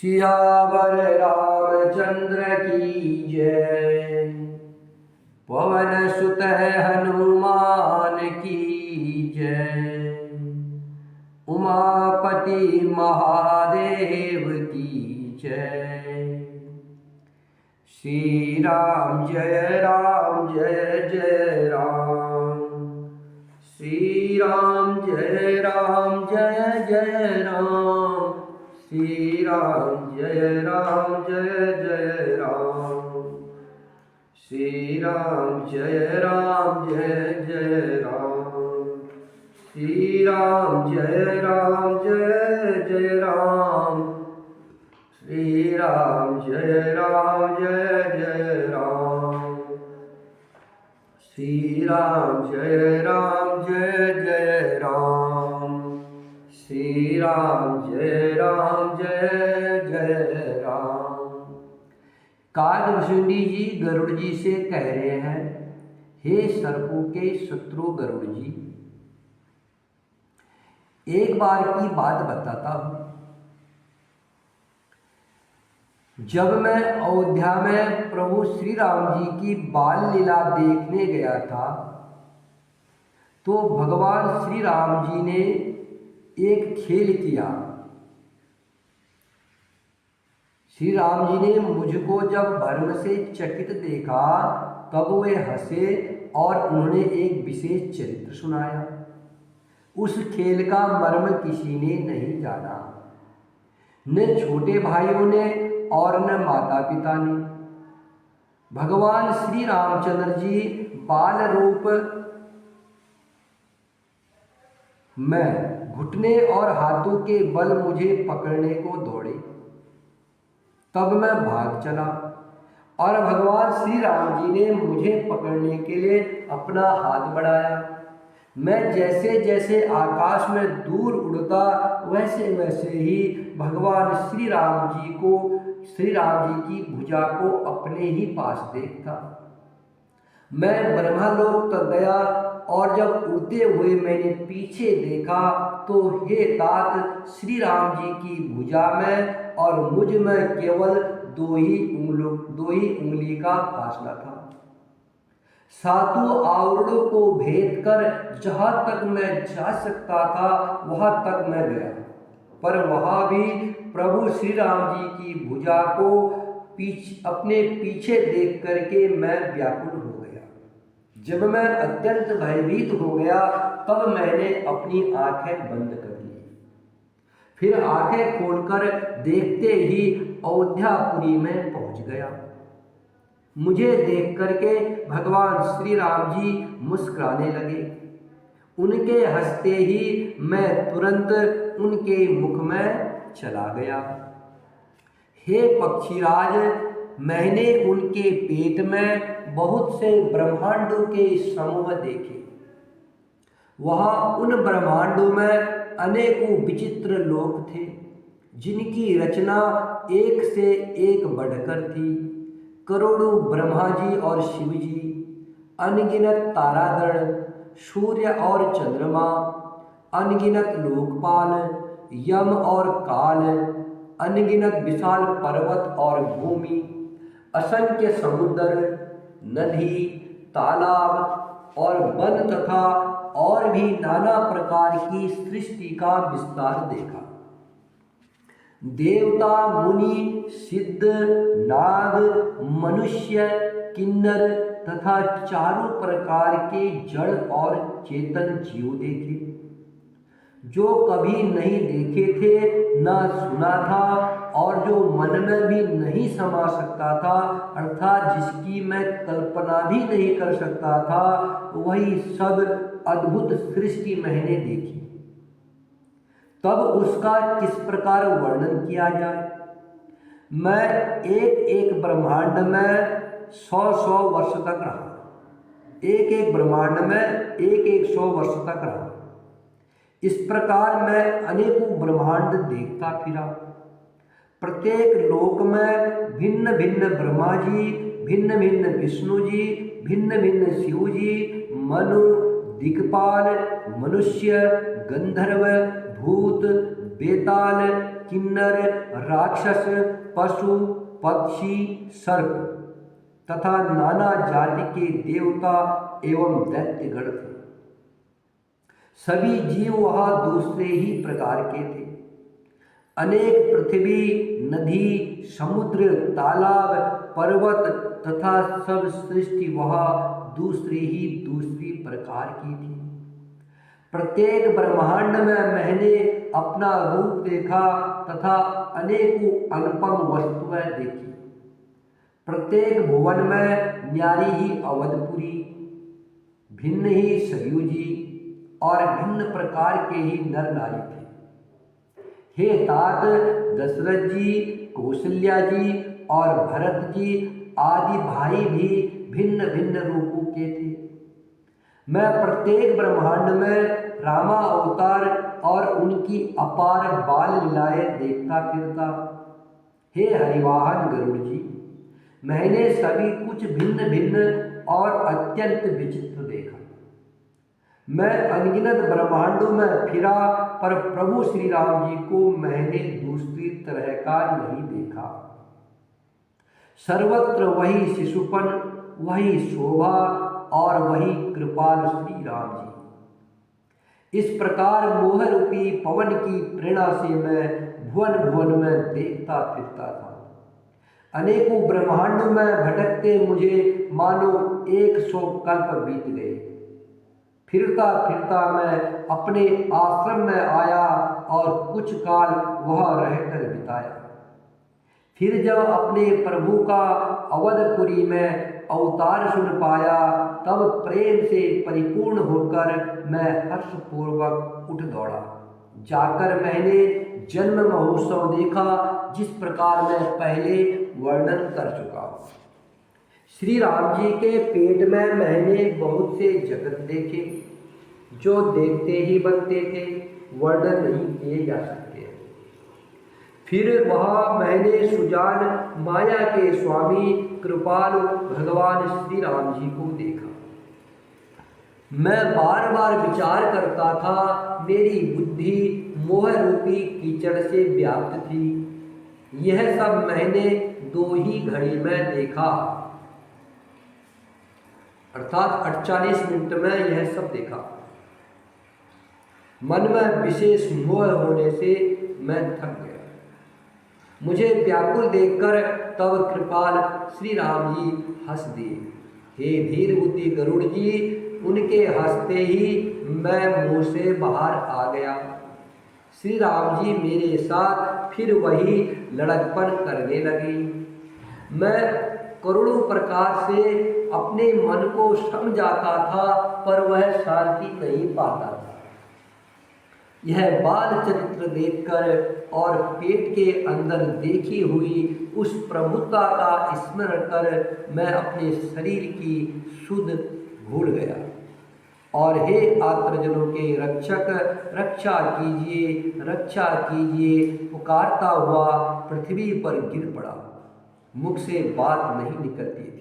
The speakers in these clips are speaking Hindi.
सियावर रामचंद्र की जय। पवन सुत हनुमान की जय। उमापति महादेव की जय। श्री राम जय जय राम। श्री राम जय जय राम। श्री राम जय जय राम। श्री राम जय जय राम। श्री राम जय जय राम। श्री राम जय जय राम। श्री राम जय जय राम। श्री राम जय जय राम। कागभूषणी जी गरुड़ जी से कह रहे हैं, हे सर्पों के शत्रु गरुड़ जी, एक बार की बात बताता हूं। जब मैं अयोध्या में प्रभु श्री राम जी की बाल लीला देखने गया था, तो भगवान श्री राम जी ने एक खेल किया। श्री राम जी ने मुझको जब भ्रम से चकित देखा, तब वे हंसे और उन्होंने एक विशेष चरित्र सुनाया। उस खेल का मर्म किसी ने नहीं जाना, न छोटे भाइयों ने और न माता पिता ने। भगवान श्री रामचंद्र जी बाल रूप में घुटने और हाथों के बल मुझे पकड़ने को दौड़े। तब मैं भाग चला और भगवान श्री राम जी ने मुझे पकड़ने के लिए अपना हाथ बढ़ाया। मैं जैसे जैसे आकाश में दूर उड़ता, वैसे वैसे ही भगवान श्री राम जी की भुजा को अपने ही पास देखता। मैं ब्रह्मलोक तक गया और जब उड़ते हुए मैंने पीछे देखा, तो हे तात, श्री राम जी की भुजा में और मुझ में केवल दो ही उंगली का फासला था। सातों आवरणों को भेद कर जहां तक मैं जा सकता था, वहां तक मैं गया, पर वहां भी प्रभु श्री राम जी की भुजा को अपने पीछे देख करके मैं व्याकुल हो गया। जब मैं अत्यंत भयभीत हो गया, तब मैंने अपनी आंखें बंद कर ली। फिर आंखें खोलकर देखते ही अयोध्यापुरी में पहुंच गया। मुझे देख करके भगवान श्री राम जी मुस्कुराने लगे। उनके हंसते ही मैं तुरंत उनके मुख में चला गया। हे पक्षीराज, मैंने उनके पेट में बहुत से ब्रह्मांडों के समूह देखे। वहां उन ब्रह्मांडों में अनेकों विचित्र लोक थे, जिनकी रचना एक से एक बढ़कर थी। करोड़ों ब्रह्मा जी और शिव जी, अनगिनत तारागण, सूर्य और चंद्रमा, अनगिनत लोकपाल, यम और काल, अनगिनत विशाल पर्वत और भूमि, असंख्य समुद्र, नदी, तालाब और वन तथा और भी नाना प्रकार की सृष्टि का विस्तार देखा। देवता, मुनि, सिद्ध, नाग, मनुष्य, किन्नर तथा चारों प्रकार के जड़ और चेतन जीव देखे, जो कभी नहीं देखे थे, ना सुना था, और जो मन में भी नहीं समा सकता था, अर्थात जिसकी मैं कल्पना भी नहीं कर सकता था, वही सब अद्भुत सृष्टि मैंने देखी। तब उसका किस प्रकार वर्णन किया जाए। मैं एक एक ब्रह्मांड में 100 वर्ष तक रहा। एक एक ब्रह्मांड में एक 100 वर्ष तक रहा। इस प्रकार मैं अनेकों ब्रह्मांड देखता फिरा। प्रत्येक लोक में भिन्न भिन्न ब्रह्मा जी, भिन्न भिन्न विष्णु जी, भिन्न भिन्न शिव जी, मनु, दिक्पाल, मनुष्य, गंधर्व, भूत, बेताल, किन्नर, राक्षस, पशु, पक्षी, सर्प तथा नाना जाति के देवता एवं दैत्यगण थे। सभी जीव वहाँ दूसरे ही प्रकार के थे। अनेक पृथ्वी, नदी, समुद्र, तालाब, पर्वत तथा सब सृष्टि वहाँ दूसरी प्रकार की थी। प्रत्येक ब्रह्मांड में मैंने अपना रूप देखा तथा अनेकों अनुपम वस्तुएं देखी। प्रत्येक भुवन में न्यारी ही अवधपुरी, भिन्न ही सरयूजी और भिन्न प्रकार के ही नर नारी थे। हे तात, दशरथ जी, कौशल्या जी और भरत जी आदि भाई भी भिन्न भिन्न रूपों के थे। मैं प्रत्येक ब्रह्मांड में रामा अवतार और उनकी अपार बाल लीलाएं देखता फिरता। हे हरिवाहन गरुड़ जी, मैंने सभी कुछ भिन्न भिन्न और अत्यंत विचित्र देखा। मैं अनगिनत ब्रह्मांडों में फिरा, पर प्रभु श्री राम जी को मैंने दूसरी तरह का नहीं देखा। सर्वत्र वही शिशुपन, वही शोभा और वही कृपाल श्री राम जी। इस प्रकार मोह रूपी पवन की प्रेरणा से मैं भुवन भुवन में देखता फिरता था। अनेकों ब्रह्मांडों में भटकते मुझे मानो 100 कल्प बीत गए। फिरता फिरता मैं अपने आश्रम में आया और कुछ काल वहाँ रहकर बिताया। फिर जब अपने प्रभु का अवधपुरी में अवतार सुन पाया, तब प्रेम से परिपूर्ण होकर मैं हर्षपूर्वक उठ दौड़ा। जाकर मैंने जन्म महोत्सव देखा, जिस प्रकार मैं पहले वर्णन कर चुका हूँ। श्री राम जी के पेट में मैंने बहुत से जगत देखे, जो देखते ही बनते थे, वर्णन नहीं किए जा सकते। फिर वहाँ मैंने सुजान माया के स्वामी कृपाल भगवान श्री राम जी को देखा। मैं बार बार विचार करता था, मेरी बुद्धि मोह रूपी कीचड़ से व्याप्त थी। यह सब मैंने 2 ही घड़ी में देखा, अर्थात 48 मिनट में यह सब देखा। मन में विशेष मोह होने से मैं थक गया। मुझे व्याकुल देखकर तब कृपाल श्री राम जी हंस दिए। हे धीर बुद्धि गरुड़ जी, उनके हंसते ही मैं मुंह से बाहर आ गया। श्री राम जी मेरे साथ फिर वही लड़कपन करने लगे। मैं करोड़ों प्रकार से अपने मन को समझाता था, पर वह शांति नहीं पाता था। यह बाल चरित्र देखकर और पेट के अंदर देखी हुई उस प्रभुता का स्मरण कर मैं अपने शरीर की सुध भूल गया। और हे आर्तजनों के रक्षक, रक्षा कीजिए पुकारता हुआ पृथ्वी पर गिर पड़ा। मुख से बात नहीं निकलती थी।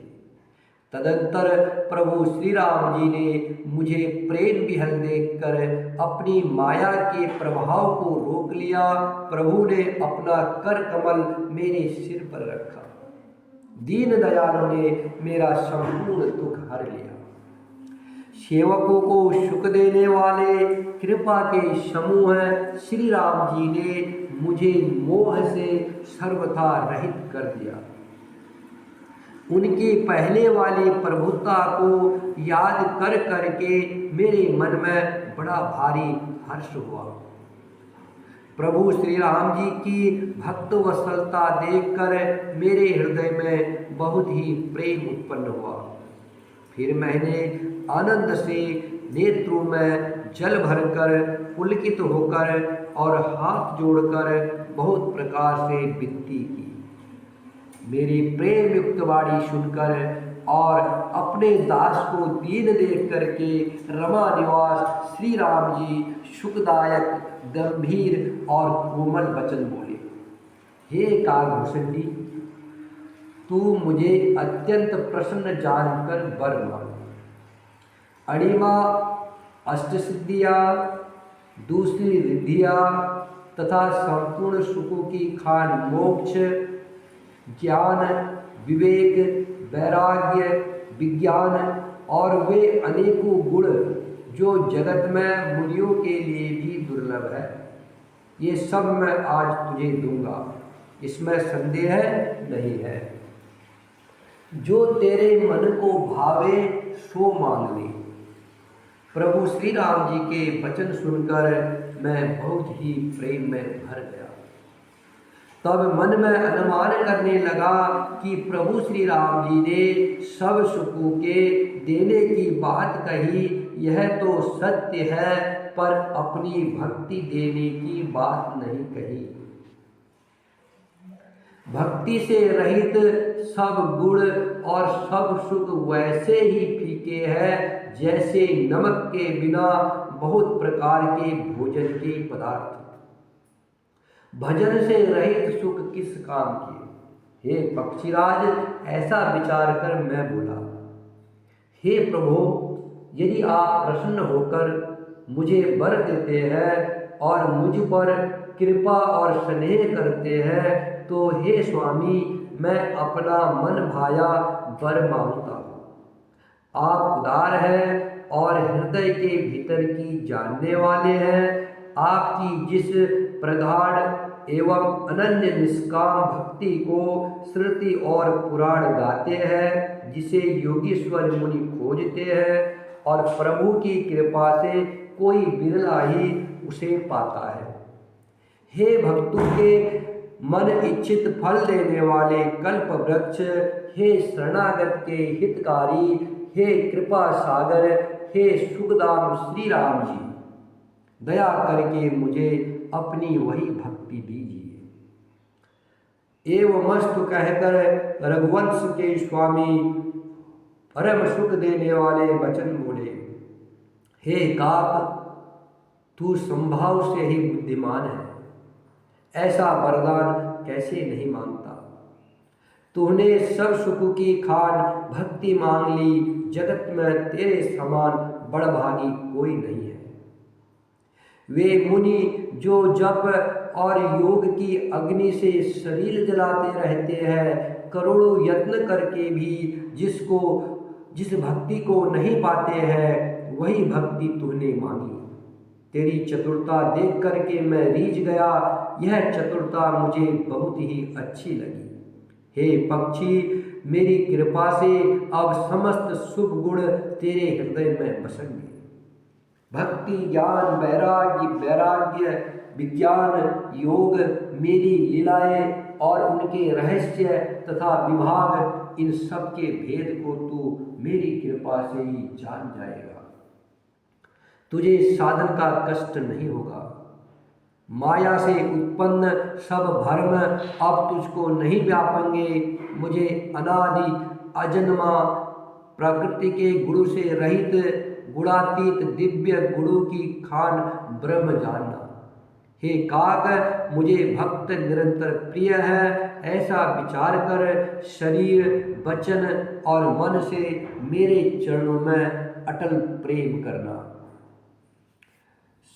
तदंतर प्रभु श्री राम जी ने मुझे प्रेम विहल देखकर अपनी माया के प्रभाव को रोक लिया। प्रभु ने अपना कर कमल मेरे सिर पर रखा। दीन दयालु ने मेरा संपूर्ण दुख हर लिया। सेवकों को सुख देने वाले कृपा के समूह श्री राम जी ने मुझे मोह से सर्वथा रहित कर दिया। उनकी पहले वाली प्रभुता को याद कर करके मेरे मन में बड़ा भारी हर्ष हुआ। प्रभु श्री राम जी की भक्त वत्सलता देखकर मेरे हृदय में बहुत ही प्रेम उत्पन्न हुआ। फिर मैंने आनंद से नेत्रों में जल भरकर पुलकित होकर और हाथ जोड़कर बहुत प्रकार से विनती की। मेरी प्रेम युक्त वाणी सुनकर और अपने दास को दीन देख करके रमा निवास श्री राम जी सुखदायक, गंभीर और कोमल वचन बोले। हे कागभूषण जी, तू मुझे अत्यंत प्रसन्न जानकर वर मांग। अणिमा, अष्टसिद्धियाँ, दूसरी रिद्धियाँ तथा संपूर्ण सुखों की खान मोक्ष, ज्ञान, विवेक, वैराग्य, विज्ञान और वे अनेकों गुण जो जगत में मुनियों के लिए भी दुर्लभ है, ये सब मैं आज तुझे दूंगा, इसमें संदेह नहीं है। जो तेरे मन को भावे सो मांग ले। प्रभु श्री राम जी के वचन सुनकर मैं बहुत ही प्रेम में भर गया। तब मन में अनुमान करने लगा कि प्रभु श्री राम जी ने सब सुखों के देने की बात कही, यह तो सत्य है, पर अपनी भक्ति देने की बात नहीं कही। भक्ति से रहित सब गुण और सब सुख वैसे ही फीके हैं जैसे नमक के बिना बहुत प्रकार के भोजन के पदार्थ। भजन से रहित सुख किस काम के। हे पक्षीराज, ऐसा विचार कर मैं बोला, हे प्रभु, यदि आप प्रसन्न होकर मुझे वर देते हैं और मुझ पर कृपा और स्नेह करते हैं, तो हे स्वामी, मैं अपना मन भाया वर मांगता हूँ। आप उदार हैं और हृदय के भीतर की जानने वाले हैं। आपकी जिस प्रगाढ़ एवं अनन्य निष्काम भक्ति को श्रुति और पुराण गाते हैं, जिसे योगीश्वर मुनि खोजते हैं, और प्रभु की कृपा से कोई बिरला ही उसे पाता है। हे भक्तों के मन इच्छित फल देने वाले कल्प वृक्ष, हे शरणागत के हितकारी, हे कृपा सागर, हे सुखदाम श्री राम जी, दया करके मुझे अपनी वही भक्ति दीजिए। एवमस्तु कहकर रघुवंश के स्वामी परम सुख देने वाले वचन बोले, हे काक, तू संभाव से ही बुद्धिमान है, ऐसा वरदान कैसे नहीं मांगता। तूने सब सुख की खान भक्ति मांग ली, जगत में तेरे समान बड़भागी कोई नहीं है। वे मुनि जो जप और योग की अग्नि से शरीर जलाते रहते हैं, करोड़ों यत्न करके भी जिस भक्ति को नहीं पाते हैं, वही भक्ति तूने मांगी। तेरी चतुरता देख करके मैं रीझ गया, यह चतुरता मुझे बहुत ही अच्छी लगी। हे पक्षी, मेरी कृपा से अब समस्त शुभ गुण तेरे हृदय में बसेंगे। भक्ति, ज्ञान, वैराग्य, विज्ञान, योग, मेरी लीलाएं और उनके रहस्य तथा विभाग, इन सब के भेद को तू मेरी कृपा से ही जान जाएगा। तुझे साधन का कष्ट नहीं होगा। माया से उत्पन्न सब भ्रम अब तुझको नहीं व्यापेंगे। मुझे अनादि अजन्मा प्रकृति के गुरु से रहित गुणातीत दिव्य गुरु की खान ब्रह्म जानना। हे काक, मुझे भक्त निरंतर प्रिय है, ऐसा विचार कर शरीर, वचन और मन से मेरे चरणों में अटल प्रेम करना।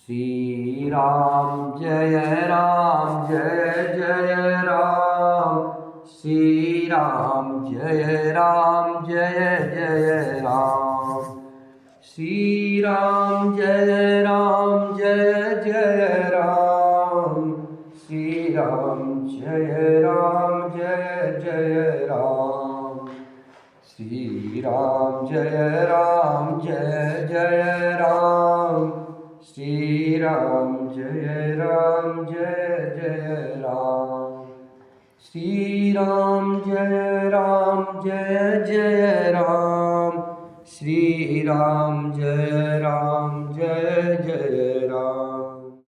श्री राम जय राम, जय जय राम। श्री राम जय राम, जय जय राम। श्री राम जय राम, जय जय राम। श्री राम जय राम, जय जय राम। श्री राम जय राम, जय जय राम। श्री राम जय राम, जय जय राम। श्री राम जय राम, जय जय राम। श्री राम जय राम,